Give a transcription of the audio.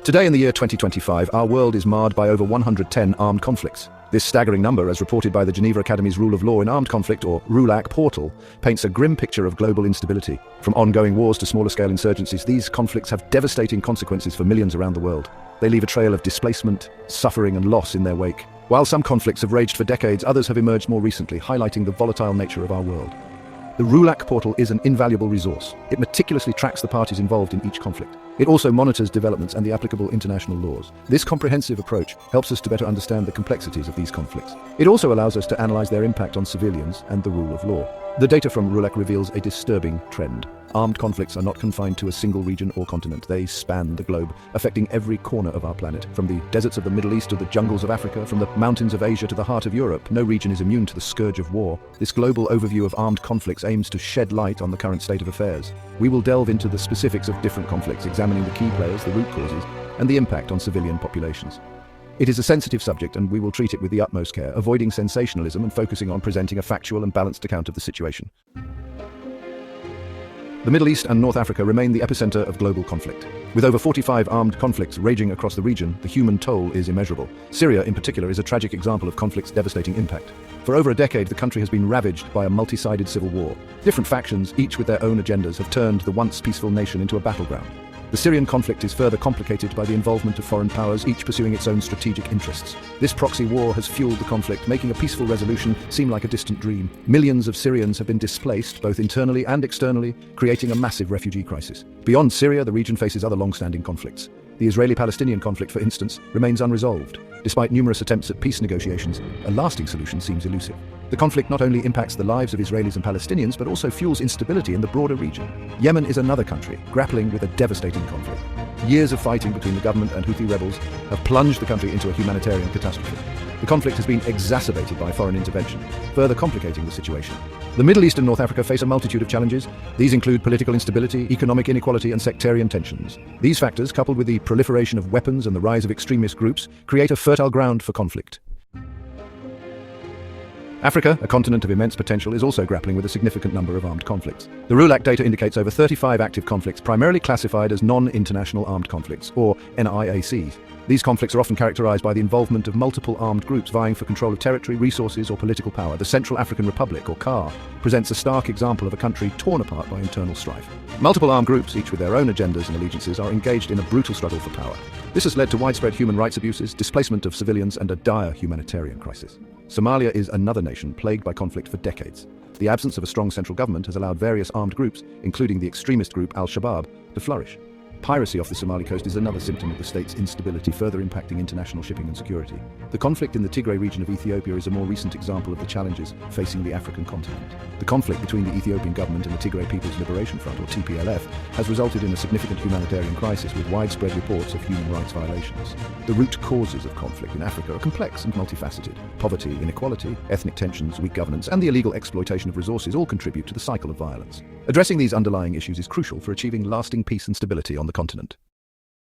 Today in the year 2025, our world is marred by over 110 armed conflicts. This staggering number, as reported by the Geneva Academy's Rule of Law in Armed Conflict, or RULAC portal, paints a grim picture of global instability. From ongoing wars to smaller-scale insurgencies, these conflicts have devastating consequences for millions around the world. They leave a trail of displacement, suffering and loss in their wake. While some conflicts have raged for decades, others have emerged more recently, highlighting the volatile nature of our world. The RULAC portal is an invaluable resource. It meticulously tracks the parties involved in each conflict. It also monitors developments and the applicable international laws. This comprehensive approach helps us to better understand the complexities of these conflicts. It also allows us to analyze their impact on civilians and the rule of law. The data from RULAC reveals a disturbing trend. Armed conflicts are not confined to a single region or continent. They span the globe, affecting every corner of our planet. From the deserts of the Middle East to the jungles of Africa, from the mountains of Asia to the heart of Europe, no region is immune to the scourge of war. This global overview of armed conflicts aims to shed light on the current state of affairs. We will delve into the specifics of different conflicts, examining the key players, the root causes, and the impact on civilian populations. It is a sensitive subject, and we will treat it with the utmost care, avoiding sensationalism and focusing on presenting a factual and balanced account of the situation. The Middle East and North Africa remain the epicenter of global conflict. With over 45 armed conflicts raging across the region, the human toll is immeasurable. Syria, in particular, is a tragic example of conflict's devastating impact. For over a decade, the country has been ravaged by a multi-sided civil war. Different factions, each with their own agendas, have turned the once peaceful nation into a battleground. The Syrian conflict is further complicated by the involvement of foreign powers, each pursuing its own strategic interests. This proxy war has fueled the conflict, making a peaceful resolution seem like a distant dream. Millions of Syrians have been displaced, both internally and externally, creating a massive refugee crisis. Beyond Syria, the region faces other long-standing conflicts. The Israeli-Palestinian conflict, for instance, remains unresolved. Despite numerous attempts at peace negotiations, a lasting solution seems elusive. The conflict not only impacts the lives of Israelis and Palestinians, but also fuels instability in the broader region. Yemen is another country, grappling with a devastating conflict. Years of fighting between the government and Houthi rebels have plunged the country into a humanitarian catastrophe. The conflict has been exacerbated by foreign intervention, further complicating the situation. The Middle East and North Africa face a multitude of challenges. These include political instability, economic inequality, and sectarian tensions. These factors, coupled with the proliferation of weapons and the rise of extremist groups, create a fertile ground for conflict. Africa, a continent of immense potential, is also grappling with a significant number of armed conflicts. The RULAC data indicates over 35 active conflicts, primarily classified as non-international armed conflicts, or NIACs. These conflicts are often characterized by the involvement of multiple armed groups vying for control of territory, resources, or political power. The Central African Republic, or CAR, presents a stark example of a country torn apart by internal strife. Multiple armed groups, each with their own agendas and allegiances, are engaged in a brutal struggle for power. This has led to widespread human rights abuses, displacement of civilians, and a dire humanitarian crisis. Somalia is another nation plagued by conflict for decades. The absence of a strong central government has allowed various armed groups, including the extremist group Al-Shabaab, to flourish. Piracy off the Somali coast is another symptom of the state's instability, further impacting international shipping and security. The conflict in the Tigray region of Ethiopia is a more recent example of the challenges facing the African continent. The conflict between the Ethiopian government and the Tigray People's Liberation Front, or TPLF, has resulted in a significant humanitarian crisis with widespread reports of human rights violations. The root causes of conflict in Africa are complex and multifaceted. Poverty, inequality, ethnic tensions, weak governance, and the illegal exploitation of resources all contribute to the cycle of violence. Addressing these underlying issues is crucial for achieving lasting peace and stability on the continent.